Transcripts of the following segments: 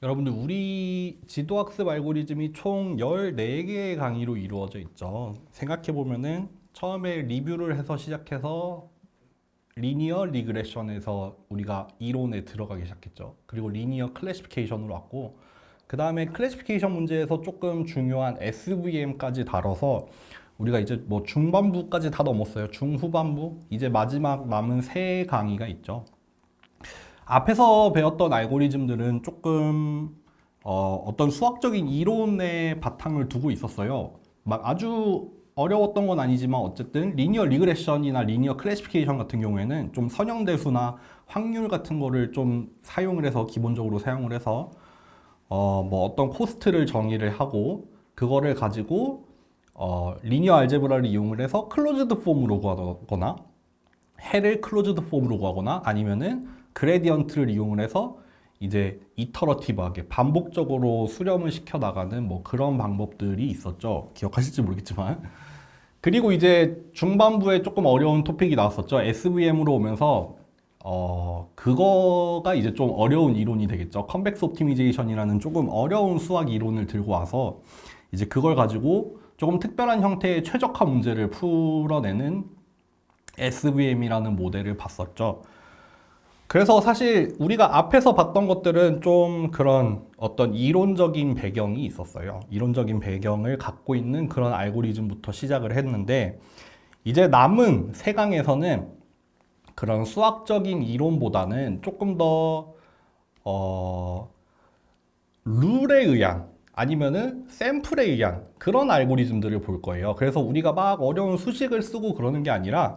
여러분들 우리 지도학습 알고리즘이 총 14개의 강의로 이루어져 있죠. 생각해 보면은 처음에 리뷰를 해서 시작해서 리니어 리그레션에서 우리가 이론에 들어가기 시작했죠. 그리고 리니어 클래시피케이션으로 왔고 그 다음에 클래시피케이션 문제에서 조금 중요한 SVM까지 다뤄서 우리가 이제 뭐 중반부까지 다 넘었어요. 중후반부 이제 마지막 남은 세 강의가 있죠. 앞에서 배웠던 알고리즘들은 조금 어떤 수학적인 이론의 바탕을 두고 있었어요. 막 아주 어려웠던 건 아니지만 어쨌든 리니어 리그레션이나 리니어 클래시피케이션 같은 경우에는 좀 선형대수나 확률 같은 거를 좀 사용을 해서 기본적으로 사용을 해서 뭐 어떤 코스트를 정의를 하고 그거를 가지고 리니어 알제브라를 이용을 해서 클로즈드 폼으로 구하거나 해를 클로즈드 폼으로 구하거나 아니면은 그레디언트를 이용을 해서 이제 이터러티브하게 반복적으로 수렴을 시켜 나가는 뭐 그런 방법들이 있었죠. 기억하실지 모르겠지만. 그리고 이제 중반부에 조금 어려운 토픽이 나왔었죠. SVM으로 오면서 그거가 이제 좀 어려운 이론이 되겠죠. 컨벡스 옵티미제이션이라는 조금 어려운 수학 이론을 들고 와서 이제 그걸 가지고 조금 특별한 형태의 최적화 문제를 풀어내는 SVM이라는 모델을 봤었죠. 그래서 사실 우리가 앞에서 봤던 것들은 좀 그런 어떤 이론적인 배경이 있었어요. 이론적인 배경을 갖고 있는 그런 알고리즘부터 시작을 했는데 이제 남은 세 강에서는 그런 수학적인 이론보다는 조금 더 룰에 의한 아니면은 샘플에 의한 그런 알고리즘들을 볼 거예요. 그래서 우리가 막 어려운 수식을 쓰고 그러는 게 아니라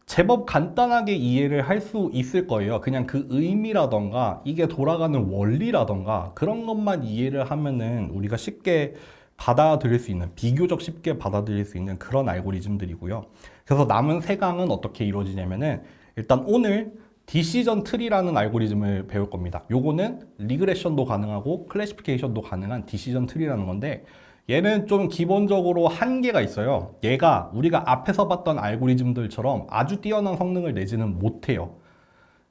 제법 간단하게 이해를 할 수 있을 거예요. 그냥 그 의미라던가 이게 돌아가는 원리라던가 그런 것만 이해를 하면은 우리가 쉽게 받아들일 수 있는, 비교적 쉽게 받아들일 수 있는 그런 알고리즘들이고요. 그래서 남은 세 강은 어떻게 이루어지냐면은 일단 오늘 디시전 트리라는 알고리즘을 배울 겁니다. 요거는 리그레션도 가능하고 클래시피케이션도 가능한 디시전 트리라는 건데 얘는 좀 기본적으로 한계가 있어요. 얘가 우리가 앞에서 봤던 알고리즘들처럼 아주 뛰어난 성능을 내지는 못해요.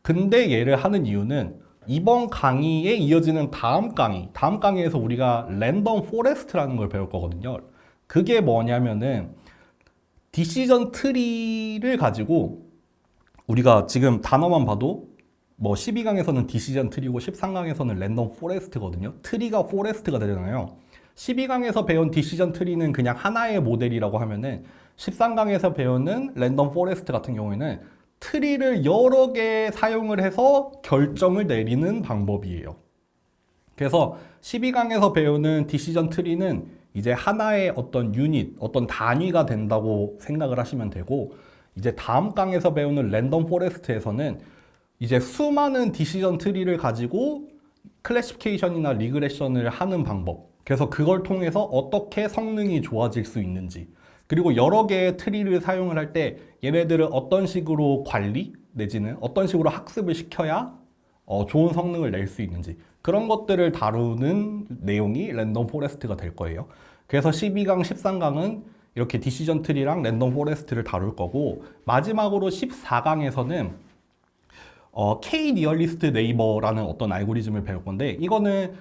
근데 얘를 하는 이유는 이번 강의에 이어지는 다음 강의에서 우리가 랜덤 포레스트라는 걸 배울 거거든요. 그게 뭐냐면은 디시전 트리를 가지고 우리가 지금 단어만 봐도 뭐 12강에서는 디시전 트리고 13강에서는 랜덤 포레스트거든요. 트리가 포레스트가 되잖아요. 12강에서 배운 디시전 트리는 그냥 하나의 모델이라고 하면은 13강에서 배우는 랜덤 포레스트 같은 경우에는 트리를 여러 개 사용을 해서 결정을 내리는 방법이에요. 그래서 12강에서 배우는 디시전 트리는 이제 하나의 어떤 유닛, 어떤 단위가 된다고 생각을 하시면 되고 이제 다음 강에서 배우는 랜덤 포레스트에서는 이제 수많은 디시전 트리를 가지고 클래시피케이션이나 리그레션을 하는 방법. 그래서 그걸 통해서 어떻게 성능이 좋아질 수 있는지. 그리고 여러 개의 트리를 사용을 할 때 얘네들을 어떤 식으로 관리 내지는 어떤 식으로 학습을 시켜야 좋은 성능을 낼 수 있는지. 그런 것들을 다루는 내용이 랜덤 포레스트가 될 거예요. 그래서 12강, 13강은 이렇게 디시전 트리랑 랜덤 포레스트를 다룰 거고 마지막으로 14강에서는 K 니어리스트 네이버라는 어떤 알고리즘을 배울 건데 이거는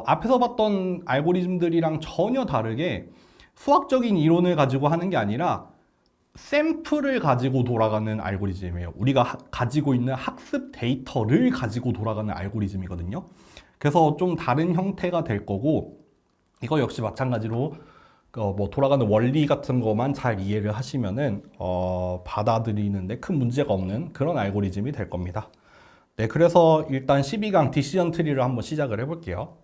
앞에서 봤던 알고리즘들이랑 전혀 다르게 수학적인 이론을 가지고 하는 게 아니라 샘플을 가지고 돌아가는 알고리즘이에요. 우리가 가지고 있는 학습 데이터를 가지고 돌아가는 알고리즘이거든요. 그래서 좀 다른 형태가 될 거고 이거 역시 마찬가지로 뭐 돌아가는 원리 같은 것만 잘 이해를 하시면은 받아들이는데 큰 문제가 없는 그런 알고리즘이 될 겁니다. 네, 그래서 일단 12강 디시전 트리를 한번 시작을 해볼게요.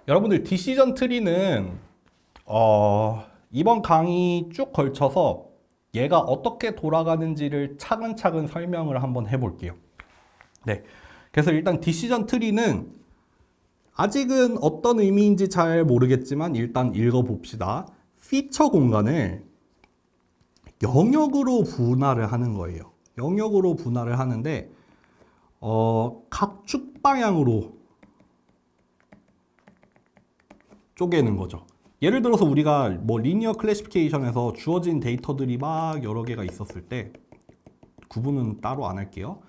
여러분들 디시전 트리는 이번 강의 쭉 걸쳐서 얘가 어떻게 돌아가는지를 차근차근 설명을 한번 해볼게요. 네, 그래서 일단 디시전 트리는 아직은 어떤 의미인지 잘 모르겠지만 일단 읽어봅시다. 피처 공간을 영역으로 분할을 하는 거예요. 영역으로 분할을 하는데 각축 방향으로 쪼개는 거죠. 예를 들어서 우리가 뭐 리니어 클래시피케이션에서 주어진 데이터들이 막 여러 개가 있었을 때 구분은 따로 안 할게요.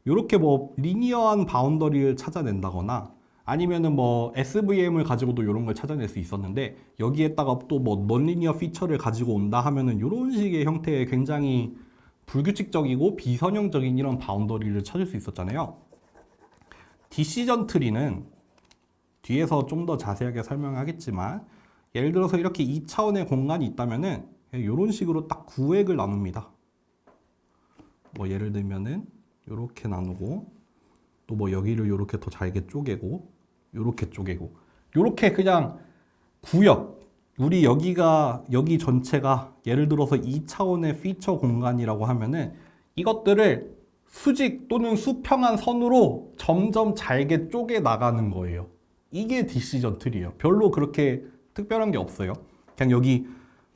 이렇게 뭐 리니어한 바운더리를 찾아낸다거나 아니면은 뭐 SVM을 가지고도 이런 걸 찾아낼 수 있었는데 여기에다가 또 뭐 넌리니어 피처를 가지고 온다 하면은 이런 식의 형태의 굉장히 불규칙적이고 비선형적인 이런 바운더리를 찾을 수 있었잖아요. 디시전 트리는 뒤에서 좀 더 자세하게 설명하겠지만 예를 들어서 이렇게 2차원의 공간이 있다면은 이런 식으로 딱 구획을 나눕니다. 뭐 예를 들면은 이렇게 나누고 또 뭐 여기를 이렇게 더 잘게 쪼개고 이렇게 쪼개고 이렇게 그냥 구역 우리 여기 전체가 예를 들어서 2차원의 피처 공간이라고 하면은 이것들을 수직 또는 수평한 선으로 점점 잘게 쪼개 나가는 거예요. 이게 디시전 트리예요. 별로 그렇게 특별한 게 없어요. 그냥 여기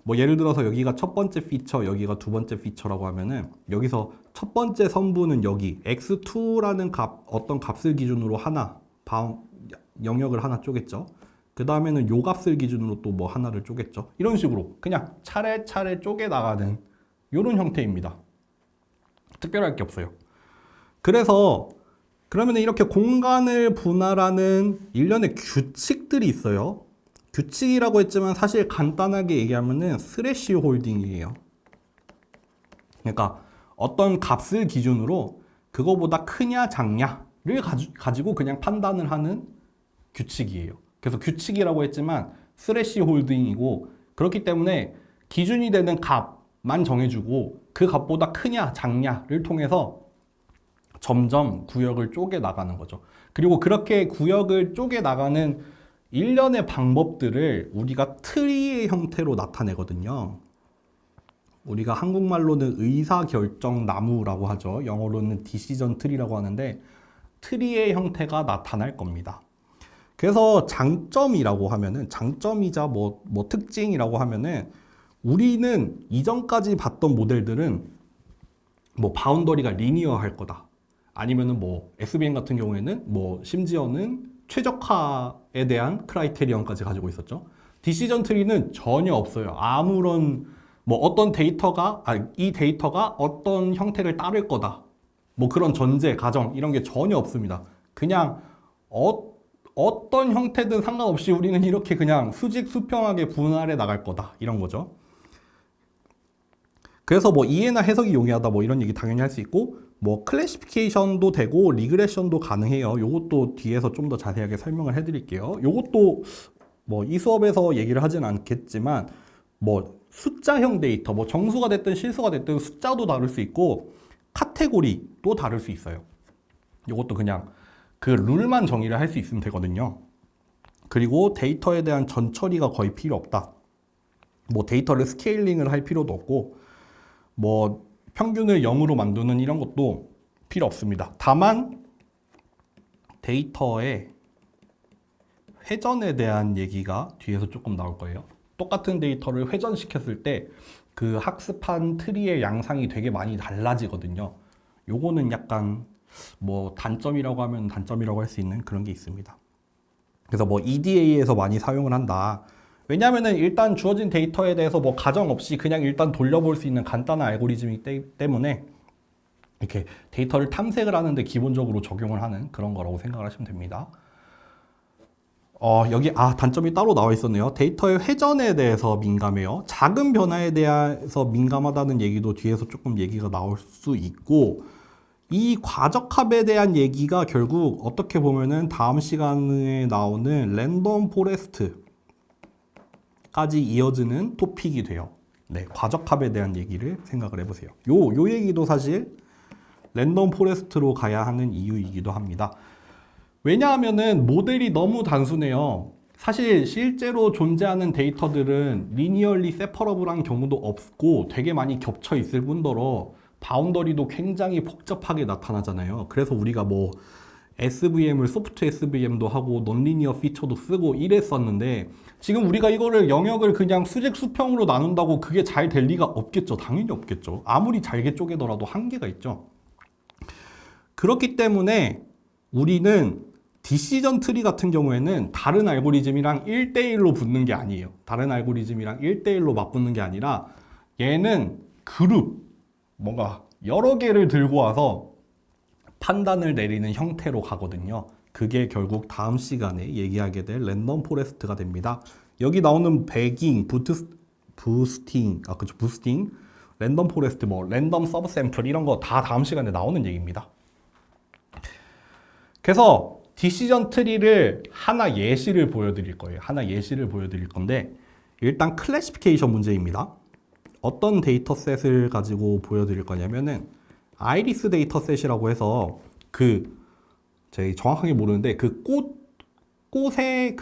뭐 예를 들어서 여기가 첫 번째 피처, 여기가 두 번째 피처라고 하면은 여기서 첫 번째 선부는 여기 x2라는 어떤 값을 기준으로 영역을 하나 쪼갰죠. 그 다음에는 요 값을 기준으로 또 뭐 하나를 쪼갰죠. 이런 식으로 그냥 차례차례 쪼개 나가는 이런 형태입니다. 특별할 게 없어요. 그래서 그러면 이렇게 공간을 분할하는 일련의 규칙들이 있어요. 규칙이라고 했지만 사실 간단하게 얘기하면은 스래시 홀딩이에요. 그러니까 어떤 값을 기준으로 그거보다 크냐 작냐를 가지고 그냥 판단을 하는 규칙이에요. 그래서 규칙이라고 했지만 스래시 홀딩이고 그렇기 때문에 기준이 되는 값만 정해주고 그 값보다 크냐 작냐를 통해서 점점 구역을 쪼개 나가는 거죠. 그리고 그렇게 구역을 쪼개 나가는 일련의 방법들을 우리가 트리의 형태로 나타내거든요. 우리가 한국말로는 의사결정 나무라고 하죠. 영어로는 디시전 트리라고 하는데 트리의 형태가 나타날 겁니다. 그래서 장점이라고 하면은 장점이자 뭐 특징이라고 하면은 우리는 이전까지 봤던 모델들은 뭐 바운더리가 리니어할 거다. 아니면은 뭐 SVM 같은 경우에는 뭐 심지어는 최적화에 대한 크라이테리언까지 가지고 있었죠. 디시전 트리는 전혀 없어요. 아무런 뭐 어떤 데이터가 이 데이터가 어떤 형태를 따를 거다. 뭐 그런 전제, 가정 이런 게 전혀 없습니다. 그냥 어떤 형태든 상관없이 우리는 이렇게 그냥 수직 수평하게 분할해 나갈 거다. 이런 거죠. 그래서 뭐 이해나 해석이 용이하다 뭐 이런 얘기 당연히 할 수 있고 뭐 클래시피케이션도 되고 리그레션도 가능해요. 요것도 뒤에서 좀 더 자세하게 설명을 해드릴게요. 요것도 뭐 이 수업에서 얘기를 하진 않겠지만 뭐 숫자형 데이터 뭐 정수가 됐든 실수가 됐든 숫자도 다를 수 있고 카테고리도 다를 수 있어요. 요것도 그냥 그 룰만 정의를 할 수 있으면 되거든요. 그리고 데이터에 대한 전처리가 거의 필요 없다. 뭐 데이터를 스케일링을 할 필요도 없고 뭐 평균을 0으로 만드는 이런 것도 필요 없습니다. 다만 데이터의 회전에 대한 얘기가 뒤에서 조금 나올 거예요. 똑같은 데이터를 회전시켰을 때 그 학습한 트리의 양상이 되게 많이 달라지거든요. 요거는 약간 뭐 단점이라고 하면 단점이라고 할 수 있는 그런 게 있습니다. 그래서 뭐 EDA에서 많이 사용을 한다. 왜냐하면은 일단 주어진 데이터에 대해서 뭐 가정 없이 그냥 일단 돌려볼 수 있는 간단한 알고리즘이기 때문에 이렇게 데이터를 탐색을 하는데 기본적으로 적용을 하는 그런 거라고 생각을 하시면 됩니다. 여기 단점이 따로 나와 있었네요. 데이터의 회전에 대해서 민감해요. 작은 변화에 대해서 민감하다는 얘기도 뒤에서 조금 얘기가 나올 수 있고 이 과적합에 대한 얘기가 결국 어떻게 보면은 다음 시간에 나오는 랜덤 포레스트까지 이어지는 토픽이 돼요. 네, 과적합에 대한 얘기를 생각을 해보세요. 요 얘기도 사실 랜덤 포레스트로 가야 하는 이유이기도 합니다. 왜냐하면은 모델이 너무 단순해요. 사실 실제로 존재하는 데이터들은 리니얼리 세퍼러블한 경우도 없고 되게 많이 겹쳐 있을 뿐더러 바운더리도 굉장히 복잡하게 나타나잖아요. 그래서 우리가 뭐 SVM을 소프트 SVM도 하고 넌리니어 피처도 쓰고 이랬었는데 지금 우리가 이거를 영역을 그냥 수직 수평으로 나눈다고 그게 잘 될 리가 없겠죠. 당연히 없겠죠. 아무리 잘게 쪼개더라도 한계가 있죠. 그렇기 때문에 우리는 디시전 트리 같은 경우에는 다른 알고리즘이랑 1대1로 붙는 게 아니에요. 다른 알고리즘이랑 1대1로 맞붙는 게 아니라 얘는 그룹, 뭔가 여러 개를 들고 와서 판단을 내리는 형태로 가거든요. 그게 결국 다음 시간에 얘기하게 될 랜덤 포레스트가 됩니다. 여기 나오는 배깅, 부스팅, 그쵸, 부스팅, 랜덤 포레스트, 뭐 랜덤 서브 샘플 이런 거 다 다음 시간에 나오는 얘기입니다. 그래서 디시전 트리를 하나 예시를 보여드릴 거예요. 하나 예시를 보여드릴 건데 일단 클래시피케이션 문제입니다. 어떤 데이터셋을 가지고 보여드릴 거냐면은 아이리스 데이터셋이라고 해서 제가 정확하게 모르는데 꽃의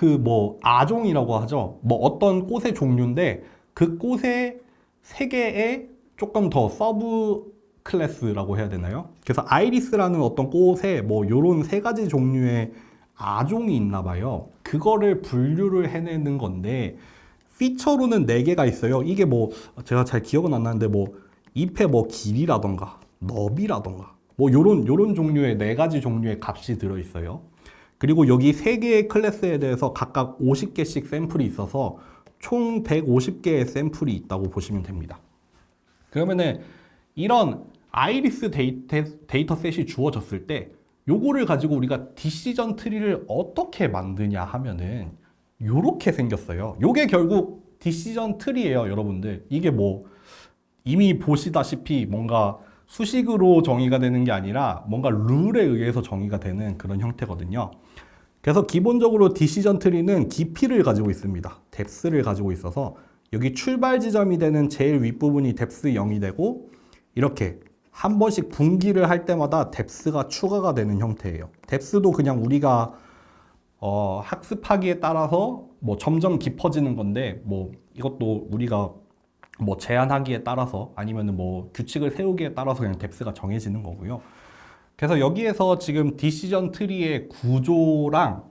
아종이라고 하죠. 뭐 어떤 꽃의 종류인데 그 꽃의 세 개의 조금 더 서브 클래스라고 해야 되나요? 그래서 아이리스라는 어떤 꽃에 뭐 요런 세 가지 종류의 아종이 있나 봐요. 그거를 분류를 해내는 건데 피처로는 4개가 있어요. 이게 뭐 제가 잘 기억은 안 나는데 뭐 잎의 뭐 길이라던가 너비라던가 뭐 요런 종류의 4가지 종류의 값이 들어 있어요. 그리고 여기 3개의 클래스에 대해서 각각 50개씩 샘플이 있어서 총 150개의 샘플이 있다고 보시면 됩니다. 그러면은 이런 아이리스 데이터셋이 주어졌을 때 요거를 가지고 우리가 디시전 트리를 어떻게 만드냐 하면은 요렇게 생겼어요. 요게 결국 디시전 트리예요, 여러분들. 이게 뭐 이미 보시다시피 뭔가 수식으로 정의가 되는 게 아니라 뭔가 룰에 의해서 정의가 되는 그런 형태거든요. 그래서 기본적으로 디시전 트리는 깊이를 가지고 있습니다. 뎁스를 가지고 있어서 여기 출발 지점이 되는 제일 윗부분이 뎁스 0이 되고 이렇게 한 번씩 분기를 할 때마다 뎁스가 추가가 되는 형태예요. 뎁스도 그냥 우리가 학습하기에 따라서 뭐 점점 깊어지는 건데 뭐 이것도 우리가 뭐 제한하기에 따라서 아니면은 뭐 규칙을 세우기에 따라서 그냥 뎁스가 정해지는 거고요. 그래서 여기에서 지금 디시전 트리의 구조와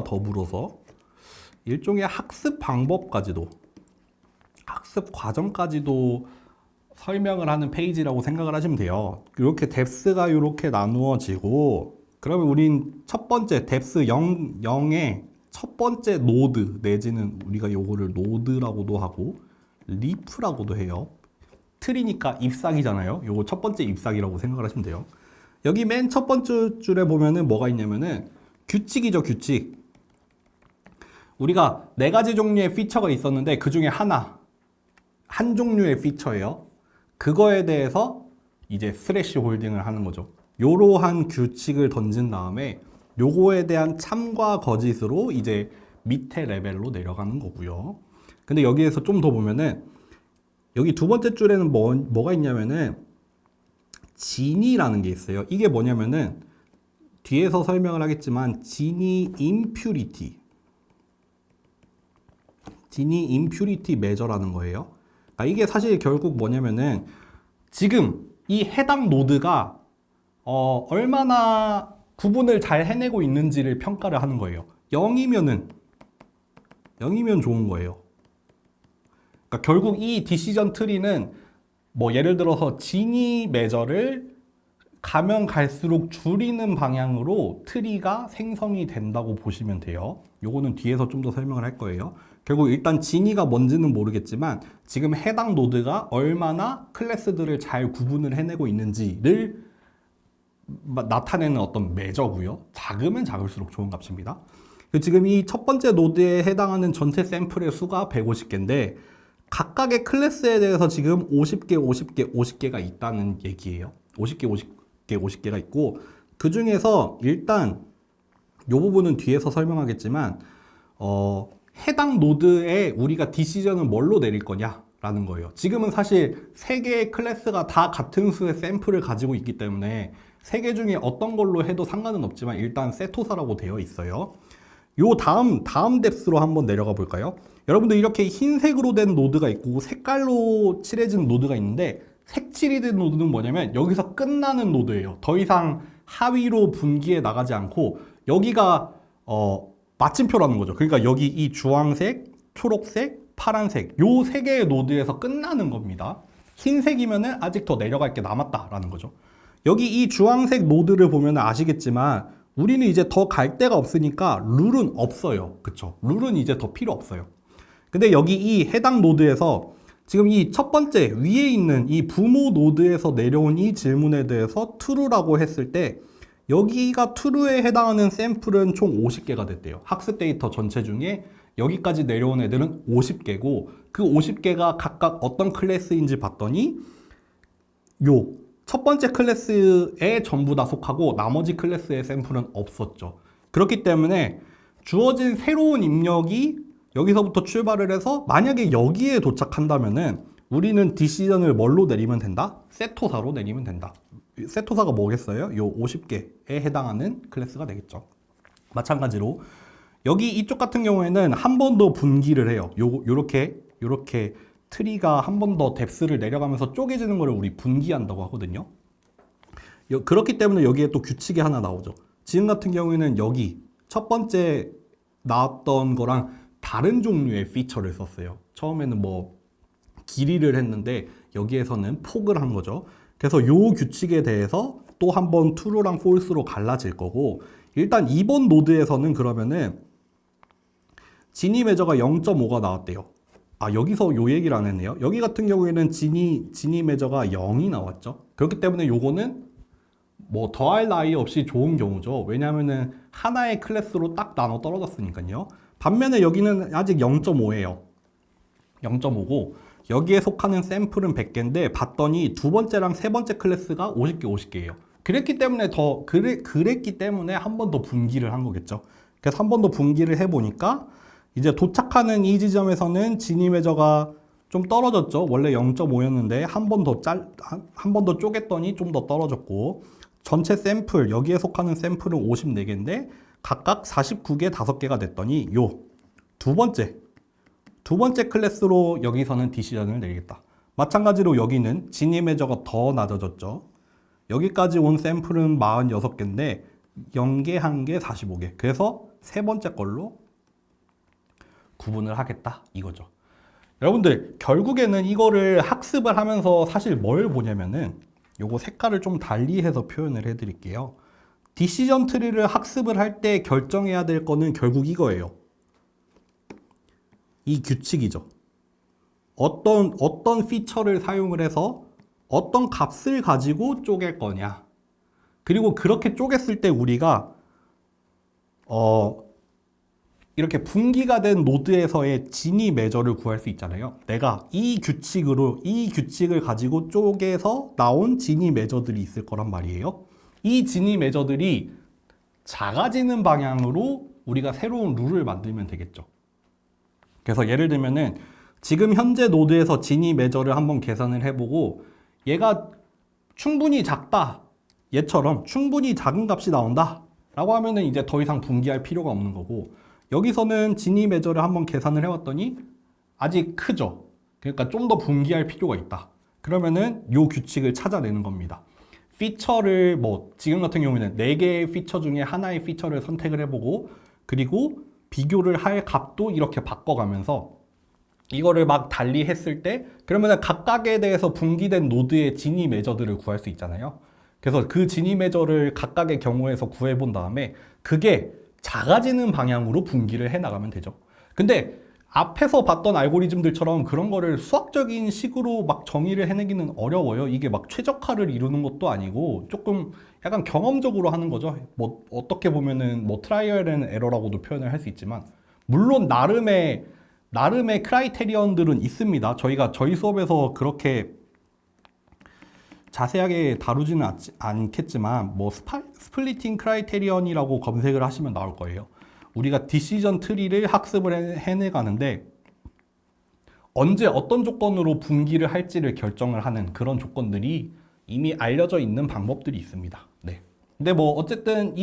더불어서 일종의 학습 방법까지도 학습 과정까지도 설명을 하는 페이지라고 생각을 하시면 돼요. 이렇게 뎁스가 이렇게 나누어지고 그러면 우린 첫 번째 뎁스 0의 첫 번째 노드 내지는 우리가 요거를 노드라고도 하고 리프라고도 해요. 트리니까 잎사귀잖아요. 요거 첫 번째 잎사귀라고 생각을 하시면 돼요. 여기 맨 첫 번째 줄에 보면은 뭐가 있냐면은 규칙이죠, 규칙. 우리가 4가지 종류의 피처가 있었는데 그 중에 한 종류의 피처예요. 그거에 대해서 이제 스래시 홀딩을 하는 거죠. 요러한 규칙을 던진 다음에 요거에 대한 참과 거짓으로 이제 밑에 레벨로 내려가는 거고요. 근데 여기에서 좀 더 보면은 여기 두 번째 줄에는 뭐가 있냐면은 진이라는 게 있어요. 이게 뭐냐면은 뒤에서 설명을 하겠지만 진이 임퓨리티 메저라는 거예요. 이게 사실 결국 뭐냐면은 지금 이 해당 노드가 얼마나 구분을 잘 해내고 있는지를 평가를 하는 거예요. 0이면 좋은 거예요. 그러니까 결국 이 디시전 트리는 뭐 예를 들어서 진이 메저를 가면 갈수록 줄이는 방향으로 트리가 생성이 된다고 보시면 돼요. 요거는 뒤에서 좀 더 설명을 할 거예요. 결국 일단 진이가 뭔지는 모르겠지만 지금 해당 노드가 얼마나 클래스들을 잘 구분을 해내고 있는지를 나타내는 어떤 메저고요. 작으면 작을수록 좋은 값입니다. 지금 이 첫 번째 노드에 해당하는 전체 샘플의 수가 150개인데 각각의 클래스에 대해서 지금 50개가 있다는 얘기예요. 50개가 있고 그 중에서 일단 이 부분은 뒤에서 설명하겠지만 해당 노드에 우리가 디시전을 뭘로 내릴 거냐라는 거예요. 지금은 사실 3개의 클래스가 다 같은 수의 샘플을 가지고 있기 때문에 3개 중에 어떤 걸로 해도 상관은 없지만 일단 세토사라고 되어 있어요. 요 다음 뎁스로 한번 내려가 볼까요? 여러분들 이렇게 흰색으로 된 노드가 있고 색깔로 칠해진 노드가 있는데 색칠이 된 노드는 뭐냐면 여기서 끝나는 노드예요. 더 이상 하위로 분기해 나가지 않고 여기가 마침표라는 거죠. 그러니까 여기 이 주황색, 초록색, 파란색 요 3개의 노드에서 끝나는 겁니다. 흰색이면은 아직 더 내려갈 게 남았다라는 거죠. 여기 이 주황색 노드를 보면 아시겠지만 우리는 이제 더 갈 데가 없으니까 룰은 없어요. 그쵸? 룰은 이제 더 필요 없어요. 근데 여기 이 해당 노드에서 지금 이 첫 번째 위에 있는 이 부모 노드에서 내려온 이 질문에 대해서 true라고 했을 때 여기가 true에 해당하는 샘플은 총 50개가 됐대요. 학습 데이터 전체 중에 여기까지 내려온 애들은 50개고 그 50개가 각각 어떤 클래스인지 봤더니 요 첫 번째 클래스에 전부 다 속하고 나머지 클래스의 샘플은 없었죠. 그렇기 때문에 주어진 새로운 입력이 여기서부터 출발을 해서 만약에 여기에 도착한다면은 우리는 디시전을 뭘로 내리면 된다? 세토사로 내리면 된다. 세토사가 뭐겠어요? 요 50개에 해당하는 클래스가 되겠죠. 마찬가지로 여기 이쪽 같은 경우에는 한 번 더 분기를 해요. 요렇게 트리가 한 번 더 뎁스를 내려가면서 쪼개지는 거를 우리 분기한다고 하거든요. 그렇기 때문에 여기에 또 규칙이 하나 나오죠. 지금 같은 경우에는 여기 첫 번째 나왔던 거랑 다른 종류의 피처를 썼어요. 처음에는 뭐 길이를 했는데 여기에서는 폭을 한 거죠. 그래서 요 규칙에 대해서 또 한 번 true랑 false로 갈라질 거고, 일단 이번 노드에서는 그러면은 지니 매저가 0.5가 나왔대요. 여기서 요 얘기를 안 했네요. 여기 같은 경우에는 지니 매저가 0이 나왔죠. 그렇기 때문에 요거는 뭐 더할 나위 없이 좋은 경우죠. 왜냐하면은 하나의 클래스로 딱 나눠 떨어졌으니까요. 반면에 여기는 아직 0.5예요. 0.5고 여기에 속하는 샘플은 100개인데 봤더니 두 번째랑 세 번째 클래스가 50개, 50개예요. 그랬기 때문에 한 번 더 분기를 한 거겠죠. 그래서 한 번 더 분기를 해보니까 이제 도착하는 이 지점에서는 지니 매저가 좀 떨어졌죠. 원래 0.5였는데 한 번 더 쪼갰더니 좀 더 떨어졌고, 전체 샘플, 여기에 속하는 샘플은 54개인데 각각 49개 5개가 됐더니 요 두 번째 클래스로 여기서는 디시전을 내리겠다. 마찬가지로 여기는 지니 매저가 더 낮아졌죠. 여기까지 온 샘플은 46개인데 0개, 1개, 45개. 그래서 세 번째 걸로 구분을 하겠다 이거죠. 여러분들 결국에는 이거를 학습을 하면서 사실 뭘 보냐면은 요거 색깔을 좀 달리해서 표현을 해드릴게요. 디시전 트리를 학습을 할 때 결정해야 될 거는 결국 이거예요. 이 규칙이죠. 어떤 피처를 사용을 해서 어떤 값을 가지고 쪼갤 거냐. 그리고 그렇게 쪼갰을 때 우리가 이렇게 분기가 된 노드에서의 지니 매저를 구할 수 있잖아요. 내가 이 규칙을 가지고 쪼개서 나온 지니 매저들이 있을 거란 말이에요. 이 지니 매저들이 작아지는 방향으로 우리가 새로운 룰을 만들면 되겠죠. 그래서 예를 들면은 지금 현재 노드에서 지니 매저를 한번 계산을 해보고 얘가 충분히 작다, 얘처럼 충분히 작은 값이 나온다 라고 하면은 이제 더 이상 분기할 필요가 없는 거고, 여기서는 지니 매저를 한번 계산을 해봤더니 아직 크죠. 그러니까 좀 더 분기할 필요가 있다. 그러면은 요 규칙을 찾아내는 겁니다. 피처를 지금 같은 경우에는 4개의 피처 중에 하나의 피처를 선택을 해보고, 그리고 비교를 할 값도 이렇게 바꿔가면서 이거를 막 달리 했을 때 그러면은 각각에 대해서 분기된 노드의 지니 매저들을 구할 수 있잖아요. 그래서 그 지니 매저를 각각의 경우에서 구해본 다음에 그게 작아지는 방향으로 분기를 해 나가면 되죠. 근데 앞에서 봤던 알고리즘들처럼 그런 거를 수학적인 식으로 막 정의를 해내기는 어려워요. 이게 막 최적화를 이루는 것도 아니고 조금 약간 경험적으로 하는 거죠. 어떻게 보면은 트라이얼 앤 에러라고도 표현을 할 수 있지만, 물론 나름의 크라이테리언들은 있습니다. 저희 수업에서 그렇게 자세하게 다루지는 않겠지만 스플리팅 크라이테리언이라고 검색을 하시면 나올 거예요. 우리가 디시전 트리를 학습을 해내가는데 언제 어떤 조건으로 분기를 할지를 결정을 하는 그런 조건들이 이미 알려져 있는 방법들이 있습니다. 네. 근데 어쨌든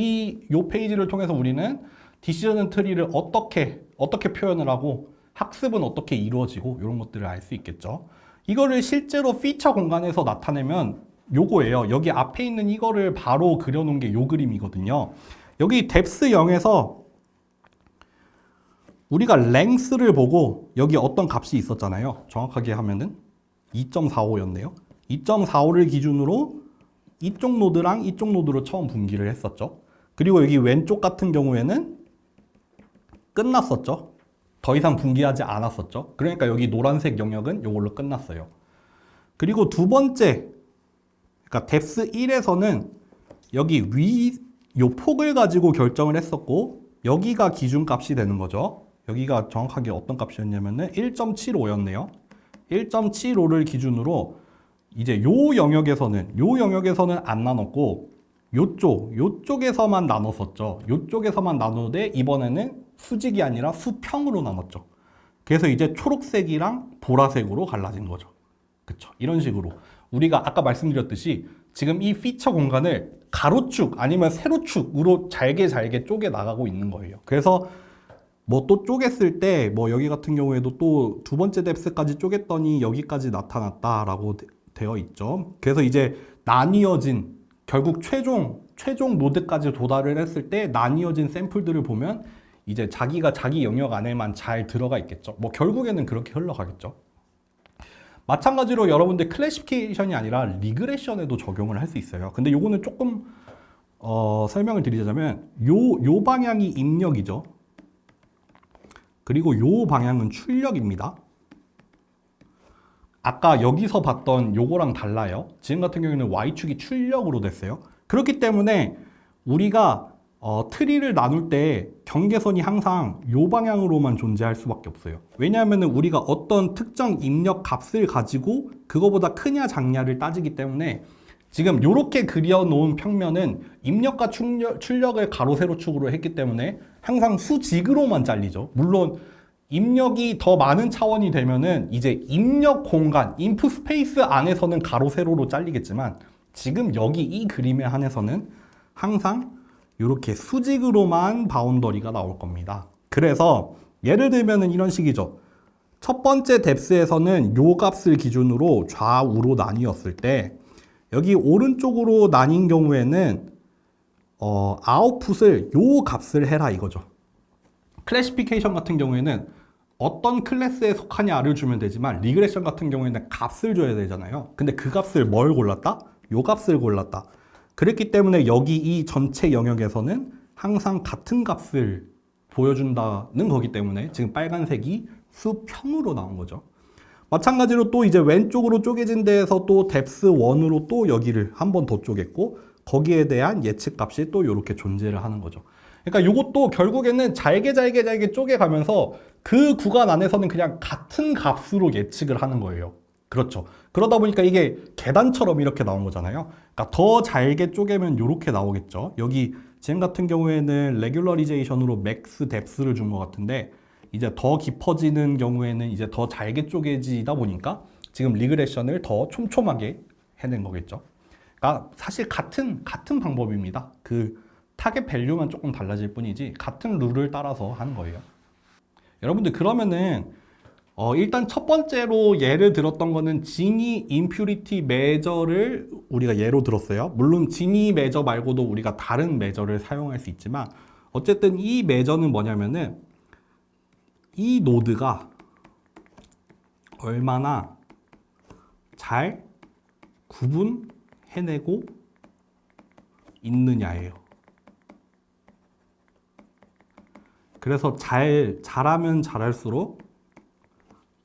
요 페이지를 통해서 우리는 디시전 트리를 어떻게 표현을 하고 학습은 어떻게 이루어지고 이런 것들을 알 수 있겠죠. 이거를 실제로 피처 공간에서 나타내면 요거예요. 여기 앞에 있는 이거를 바로 그려놓은 게 요 그림이거든요. 여기 뎁스 0에서 우리가 랭스를 보고 여기 어떤 값이 있었잖아요. 정확하게 하면은 2.45였네요. 2.45를 기준으로 이쪽 노드랑 이쪽 노드로 처음 분기를 했었죠. 그리고 여기 왼쪽 같은 경우에는 끝났었죠. 더 이상 분기하지 않았었죠. 그러니까 여기 노란색 영역은 이걸로 끝났어요. 그리고 두 번째, 그러니까 뎁스 1에서는 여기 요 폭을 가지고 결정을 했었고, 여기가 기준값이 되는 거죠. 여기가 정확하게 어떤 값이었냐면은 1.75였네요. 1.75를 기준으로 이제 요 영역에서는 안 나눴고, 요쪽에서만 나눴었죠. 요쪽에서만 나누되 이번에는 수직이 아니라 수평으로 나눴죠. 그래서 이제 초록색이랑 보라색으로 갈라진 거죠. 그쵸? 이런 식으로 우리가 아까 말씀드렸듯이 지금 이 피처 공간을 가로축 아니면 세로축으로 잘게 쪼개 나가고 있는 거예요. 그래서 뭐 또 쪼갰을 때 뭐 여기 같은 경우에도 또 두 번째 뎁스까지 쪼갰더니 여기까지 나타났다라고 되어 있죠. 그래서 이제 나뉘어진 결국 최종 노드까지 도달을 했을 때 나뉘어진 샘플들을 보면 이제 자기가 자기 영역 안에만 잘 들어가 있겠죠. 뭐 결국에는 그렇게 흘러가겠죠. 마찬가지로 여러분들 클래시피케이션이 아니라 리그레션에도 적용을 할 수 있어요. 근데 요거는 조금 설명을 드리자면 요 방향이 입력이죠. 그리고 요 방향은 출력입니다. 아까 여기서 봤던 요거랑 달라요. 지금 같은 경우에는 Y축이 출력으로 됐어요. 그렇기 때문에 우리가 트리를 나눌 때 경계선이 항상 요 방향으로만 존재할 수밖에 없어요. 왜냐하면 우리가 어떤 특정 입력 값을 가지고 그거보다 크냐 작냐를 따지기 때문에 지금 이렇게 그려놓은 평면은 입력과 출력을 가로 세로축으로 했기 때문에 항상 수직으로만 잘리죠. 물론 입력이 더 많은 차원이 되면은 이제 입력 공간, 인풋 스페이스 안에서는 가로 세로로 잘리겠지만 지금 여기 이 그림에 한해서는 항상 이렇게 수직으로만 바운더리가 나올 겁니다. 그래서 예를 들면은 이런 식이죠. 첫 번째 뎁스에서는 요 값을 기준으로 좌우로 나뉘었을 때 여기 오른쪽으로 나뉜 경우에는 아웃풋을 요 값을 해라 이거죠. 클래시피케이션 같은 경우에는 어떤 클래스에 속하냐를 주면 되지만 리그레션 같은 경우에는 값을 줘야 되잖아요. 근데 그 값을 뭘 골랐다? 요 값을 골랐다. 그랬기 때문에 여기 이 전체 영역에서는 항상 같은 값을 보여준다는 거기 때문에 지금 빨간색이 수평으로 나온 거죠. 마찬가지로 또 이제 왼쪽으로 쪼개진 데에서 또 뎁스 1으로 또 여기를 한 번 더 쪼갰고 거기에 대한 예측 값이 또 이렇게 존재를 하는 거죠. 그러니까 이것도 결국에는 잘게 쪼개가면서 그 구간 안에서는 그냥 같은 값으로 예측을 하는 거예요. 그렇죠. 그러다 보니까 이게 계단처럼 이렇게 나온 거잖아요. 그러니까 더 잘게 쪼개면 이렇게 나오겠죠. 여기 지금 같은 경우에는 레귤러리제이션으로 맥스 뎁스를 준 것 같은데 이제 더 깊어지는 경우에는 이제 더 잘게 쪼개지다 보니까 지금 리그레션을 더 촘촘하게 해낸 거겠죠. 그러니까 사실 같은 방법입니다. 그 타겟 밸류만 조금 달라질 뿐이지 같은 룰을 따라서 하는 거예요. 여러분들 그러면은 일단 첫 번째로 예를 들었던 거는 지니 임퓨리티 메저를 우리가 예로 들었어요. 물론 지니 메저 말고도 우리가 다른 메저를 사용할 수 있지만 어쨌든 이 메저는 뭐냐면은 이 노드가 얼마나 잘 구분해내고 있느냐예요. 그래서 잘하면 잘할수록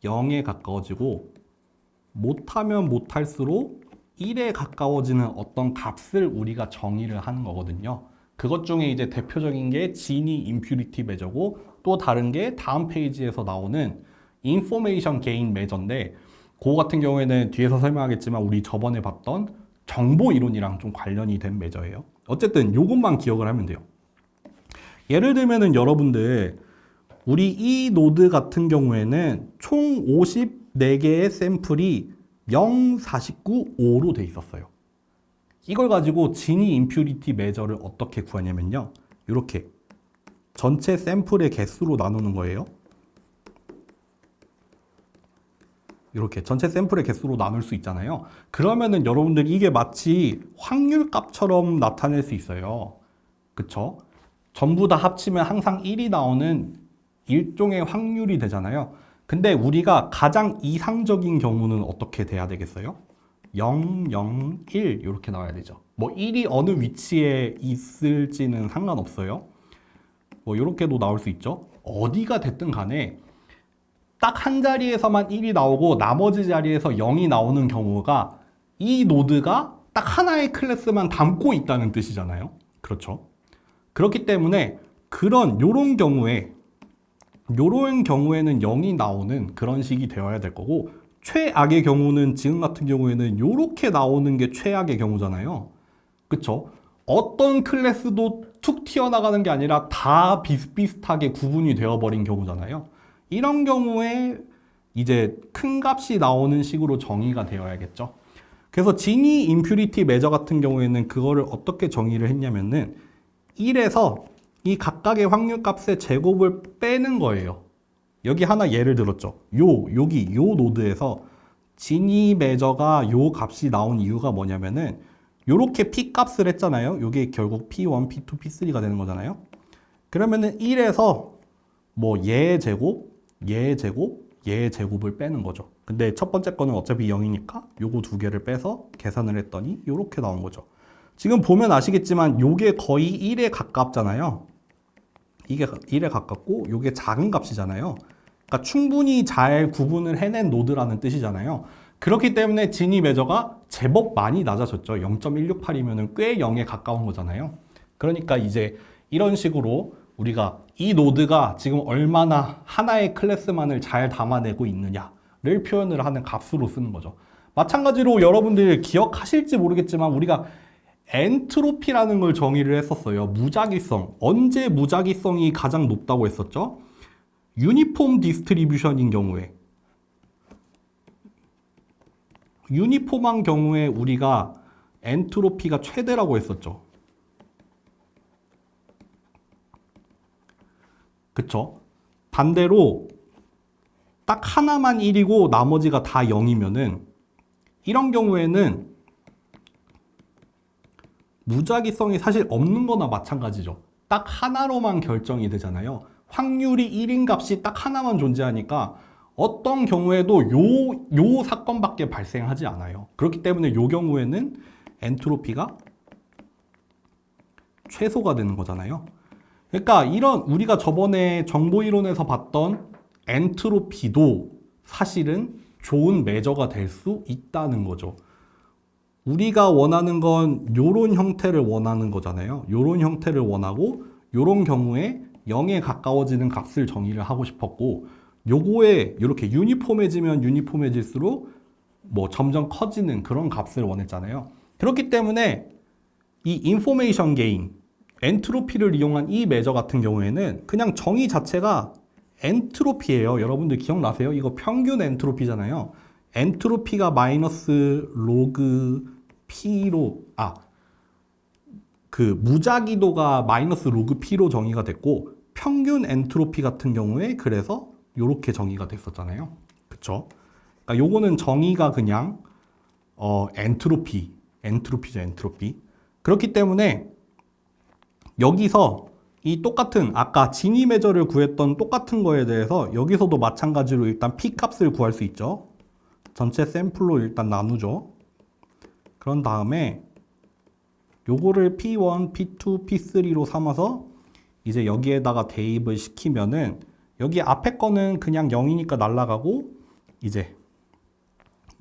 0에 가까워지고 못하면 못할수록 1에 가까워지는 어떤 값을 우리가 정의를 하는 거거든요. 그것 중에 이제 대표적인 게 지니 임퓨리티 메저고 또 다른 게 다음 페이지에서 나오는 인포메이션 게인 메저인데 그거 같은 경우에는 뒤에서 설명하겠지만 우리 저번에 봤던 정보 이론이랑 좀 관련이 된 메저예요. 어쨌든 이것만 기억을 하면 돼요. 예를 들면은 여러분들 우리 이 노드 같은 경우에는 총 54개의 샘플이 0, 49, 5로 돼 있었어요. 이걸 가지고 지니 임퓨리티 메저를 어떻게 구하냐면요. 이렇게 전체 샘플의 개수로 나누는 거예요. 이렇게 전체 샘플의 개수로 나눌 수 있잖아요. 그러면은 여러분들 이게 마치 확률 값처럼 나타낼 수 있어요. 그쵸? 전부 다 합치면 항상 1이 나오는 일종의 확률이 되잖아요. 근데 우리가 가장 이상적인 경우는 어떻게 돼야 되겠어요? 0, 0, 1 이렇게 나와야 되죠. 뭐 1이 어느 위치에 있을지는 상관없어요. 뭐 이렇게도 나올 수 있죠. 어디가 됐든 간에 딱 한 자리에서만 1이 나오고 나머지 자리에서 0이 나오는 경우가 이 노드가 딱 하나의 클래스만 담고 있다는 뜻이잖아요. 그렇죠. 그렇기 때문에 요런 경우에는 0이 나오는 그런 식이 되어야 될 거고, 최악의 경우는 지금 같은 경우에는 요렇게 나오는 게 최악의 경우잖아요. 그쵸? 어떤 클래스도 툭 튀어나가는 게 아니라 다 비슷비슷하게 구분이 되어버린 경우잖아요. 이런 경우에 이제 큰 값이 나오는 식으로 정의가 되어야겠죠. 그래서 지니 임퓨리티 메저 같은 경우에는 그거를 어떻게 정의를 했냐면은 1에서 이 각각의 확률 값의 제곱을 빼는 거예요. 여기 하나 예를 들었죠. 여기 요 노드에서 지니 메저가 요 값이 나온 이유가 뭐냐면은 요렇게 p 값을 했잖아요. 요게 결국 p1, p2, p3가 되는 거잖아요. 그러면은 1에서 뭐 얘의 제곱, 얘의 제곱, 얘의 제곱을 빼는 거죠. 근데 첫 번째 거는 어차피 0이니까 요거 두 개를 빼서 계산을 했더니 요렇게 나온 거죠. 지금 보면 아시겠지만 요게 거의 1에 가깝잖아요. 이게 1에 가깝고 요게 작은 값이잖아요. 그러니까 충분히 잘 구분을 해낸 노드라는 뜻이잖아요. 그렇기 때문에 지니 메저가 제법 많이 낮아졌죠. 0.168이면 꽤 0에 가까운 거잖아요. 그러니까 이제 이런 식으로 우리가 이 노드가 지금 얼마나 하나의 클래스만을 잘 담아내고 있느냐를 표현을 하는 값으로 쓰는 거죠. 마찬가지로 여러분들 기억하실지 모르겠지만 우리가 엔트로피라는 걸 정의를 했었어요. 무작위성. 언제 무작위성이 가장 높다고 했었죠? 유니폼 디스트리뷰션인 경우에. 유니폼한 경우에 우리가 엔트로피가 최대라고 했었죠. 그쵸? 반대로 딱 하나만 1이고 나머지가 다 0이면은 이런 경우에는 무작위성이 사실 없는 거나 마찬가지죠. 딱 하나로만 결정이 되잖아요. 확률이 1인 값이 딱 하나만 존재하니까 어떤 경우에도 요 사건밖에 발생하지 않아요. 그렇기 때문에 요 경우에는 엔트로피가 최소가 되는 거잖아요. 그러니까 이런 우리가 저번에 정보이론에서 봤던 엔트로피도 사실은 좋은 매저가 될 수 있다는 거죠. 우리가 원하는 건 요런 형태를 원하는 거잖아요. 요런 형태를 원하고 요런 경우에 0에 가까워지는 값을 정의를 하고 싶었고, 요거에 이렇게 유니폼해지면 유니폼해질수록 뭐 점점 커지는 그런 값을 원했잖아요. 그렇기 때문에 이 인포메이션 게인, 엔트로피를 이용한 이 메저 같은 경우에는 그냥 정의 자체가 엔트로피예요. 여러분들 기억나세요? 이거 평균 엔트로피잖아요. 엔트로피가 마이너스 로그 P로, 그 무작위도가 마이너스 로그 P로 정의가 됐고, 평균 엔트로피 같은 경우에 그래서 요렇게 정의가 됐었잖아요. 그쵸? 그러니까 요거는 정의가 그냥 엔트로피죠, 엔트로피. 그렇기 때문에 여기서 이 똑같은 아까 지니 메저를 구했던 똑같은 거에 대해서 여기서도 마찬가지로 일단 P 값을 구할 수 있죠. 전체 샘플로 일단 나누죠. 그런 다음에 요거를 P1, P2, P3로 삼아서 이제 여기에다가 대입을 시키면은 여기 앞에 거는 그냥 0이니까 날아가고, 이제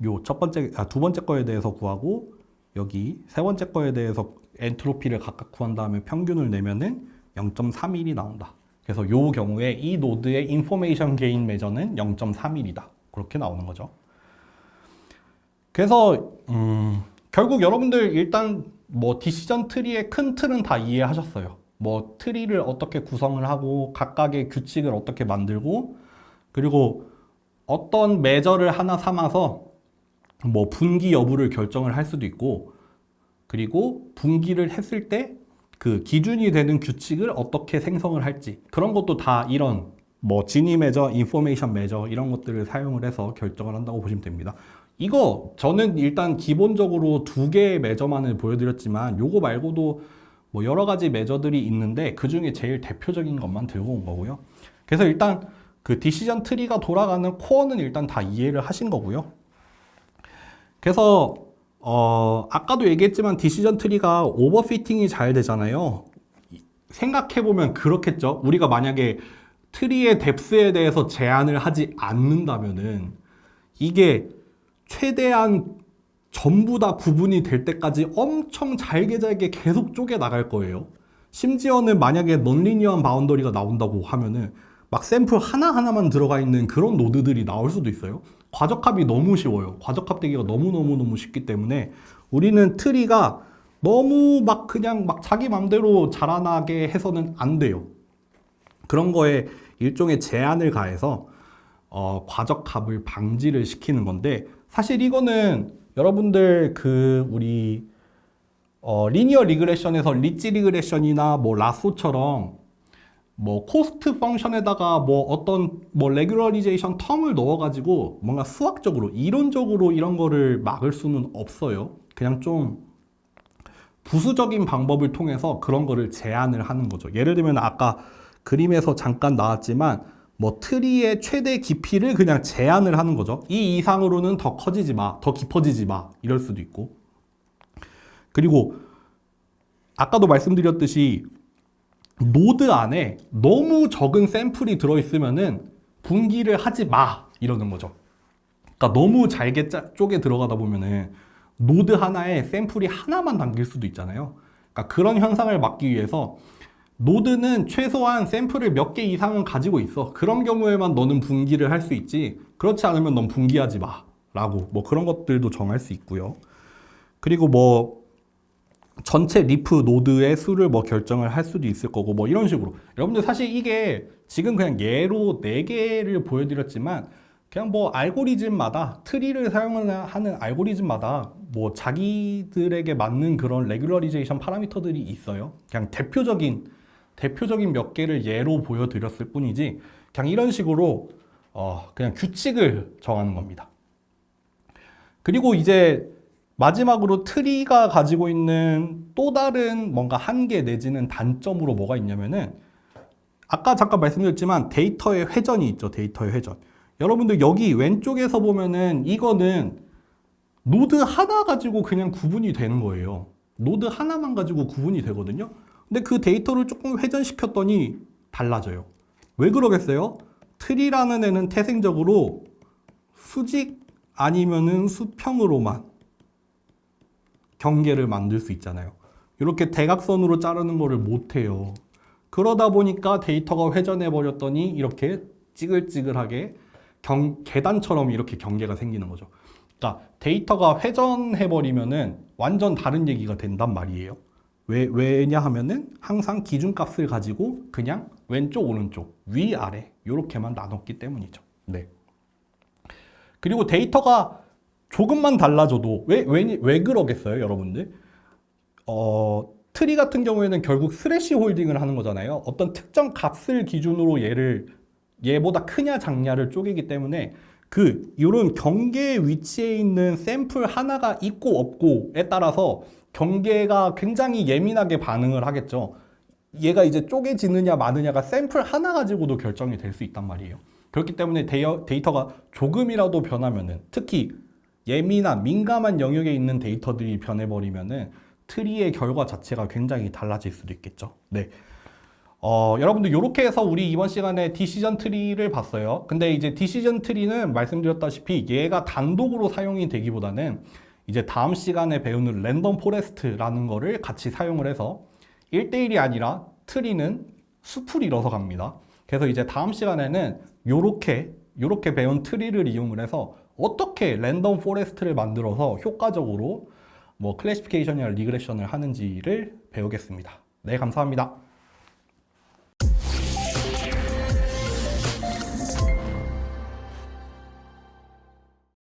요 두 번째 거에 대해서 구하고, 여기 세 번째 거에 대해서 엔트로피를 각각 구한 다음에 평균을 내면은 0.31이 나온다. 그래서 요 경우에 이 노드의 인포메이션 게인 메저는 0.31이다. 그렇게 나오는 거죠. 그래서 결국 여러분들 일단 뭐 디시전 트리의 큰 틀은 다 이해하셨어요. 뭐 트리를 어떻게 구성을 하고 각각의 규칙을 어떻게 만들고, 그리고 어떤 메저를 하나 삼아서 뭐 분기 여부를 결정을 할 수도 있고, 그리고 분기를 했을 때 그 기준이 되는 규칙을 어떻게 생성을 할지, 그런 것도 다 이런 뭐 지니 메저, 인포메이션 메저 이런 것들을 사용을 해서 결정을 한다고 보시면 됩니다. 이거 저는 일단 기본적으로 두 개의 메저만을 보여드렸지만 요거 말고도 뭐 여러 가지 메저들이 있는데 그 중에 제일 대표적인 것만 들고 온 거고요. 그래서 일단 그 디시전 트리가 돌아가는 코어는 일단 다 이해를 하신 거고요. 그래서 아까도 얘기했지만 디시전 트리가 오버피팅이 잘 되잖아요. 생각해보면 그렇겠죠. 우리가 만약에 트리의 뎁스에 대해서 제한을 하지 않는다면은 이게 최대한 전부 다 구분이 될 때까지 엄청 잘게 계속 쪼개 나갈 거예요. 심지어는 만약에 넌리니어한 바운더리가 나온다고 하면은 막 샘플 하나하나만 들어가 있는 그런 노드들이 나올 수도 있어요. 과적합이 너무 쉬워요. 과적합 되기가 너무 쉽기 때문에 우리는 트리가 너무 막 그냥 막 자기 맘대로 자라나게 해서는 안 돼요. 그런 거에 일종의 제한을 가해서 과적합을 방지를 시키는 건데, 사실 이거는 여러분들 우리 리니어 리그레션에서 리지 리그레션이나 뭐 라쏘처럼 뭐 코스트 펑션에다가 뭐 어떤 뭐 레귤러리제이션 텀을 넣어가지고 뭔가 수학적으로 이론적으로 이런 거를 막을 수는 없어요. 그냥 좀 부수적인 방법을 통해서 그런 거를 제한을 하는 거죠. 예를 들면 아까 그림에서 잠깐 나왔지만 뭐 트리의 최대 깊이를 그냥 제한을 하는 거죠. 이 이상으로는 더 커지지 마, 더 깊어지지 마, 이럴 수도 있고. 그리고 아까도 말씀드렸듯이 노드 안에 너무 적은 샘플이 들어있으면은 분기를 하지 마, 이러는 거죠. 그러니까 너무 잘게 쪼개 들어가다 보면은 노드 하나에 샘플이 하나만 담길 수도 있잖아요. 그러니까 그런 현상을 막기 위해서 노드는 최소한 샘플을 몇 개 이상은 가지고 있어. 그런 경우에만 너는 분기를 할 수 있지. 그렇지 않으면 넌 분기하지 마. 라고 뭐 그런 것들도 정할 수 있고요. 그리고 뭐 전체 리프 노드의 수를 뭐 결정을 할 수도 있을 거고 뭐 이런 식으로. 여러분들 사실 이게 지금 그냥 예로 4개를 보여드렸지만 그냥 뭐 알고리즘마다 트리를 사용하는 알고리즘마다 뭐 자기들에게 맞는 그런 레귤러리제이션 파라미터들이 있어요. 그냥 대표적인 몇 개를 예로 보여드렸을 뿐이지 그냥 이런 식으로 그냥 규칙을 정하는 겁니다. 그리고 이제 마지막으로 트리가 가지고 있는 또 다른 뭔가 한계 내지는 단점으로 뭐가 있냐면은 아까 잠깐 말씀드렸지만 데이터의 회전이 있죠. 데이터의 회전. 여러분들 여기 왼쪽에서 보면은 이거는 노드 하나 가지고 그냥 구분이 되는 거예요. 노드 하나만 가지고 구분이 되거든요. 근데 그 데이터를 조금 회전시켰더니 달라져요. 왜 그러겠어요? 트리라는 애는 태생적으로 수직 아니면은 수평으로만 경계를 만들 수 있잖아요. 이렇게 대각선으로 자르는 거를 못해요. 그러다 보니까 데이터가 회전해 버렸더니 이렇게 찌글찌글하게 계단처럼 이렇게 경계가 생기는 거죠. 그러니까 데이터가 회전해 버리면은 완전 다른 얘기가 된단 말이에요. 왜냐 하면은 항상 기준값을 가지고 그냥 왼쪽 오른쪽 위 아래 이렇게만 나눴기 때문이죠. 네. 그리고 데이터가 조금만 달라져도 왜 그러겠어요, 여러분들? 트리 같은 경우에는 결국 스래시 홀딩을 하는 거잖아요. 어떤 특정 값을 기준으로 얘보다 크냐 작냐를 쪼개기 때문에 이런 경계 위치에 있는 샘플 하나가 있고 없고에 따라서 경계가 굉장히 예민하게 반응을 하겠죠. 얘가 이제 쪼개지느냐 마느냐가 샘플 하나 가지고도 결정이 될 수 있단 말이에요. 그렇기 때문에 데이터가 조금이라도 변하면은, 특히 예민한 민감한 영역에 있는 데이터들이 변해버리면은 트리의 결과 자체가 굉장히 달라질 수도 있겠죠. 네. 여러분들 이렇게 해서 우리 이번 시간에 디시전 트리를 봤어요. 근데 이제 디시전 트리는 말씀드렸다시피 얘가 단독으로 사용이 되기보다는 이제 다음 시간에 배우는 랜덤 포레스트라는 거를 같이 사용을 해서 1대1이 아니라 트리는 숲을 이뤄서 갑니다. 그래서 이제 다음 시간에는 요렇게 배운 트리를 이용을 해서 어떻게 랜덤 포레스트를 만들어서 효과적으로 뭐 클래시피케이션이나 리그레션을 하는지를 배우겠습니다. 네, 감사합니다.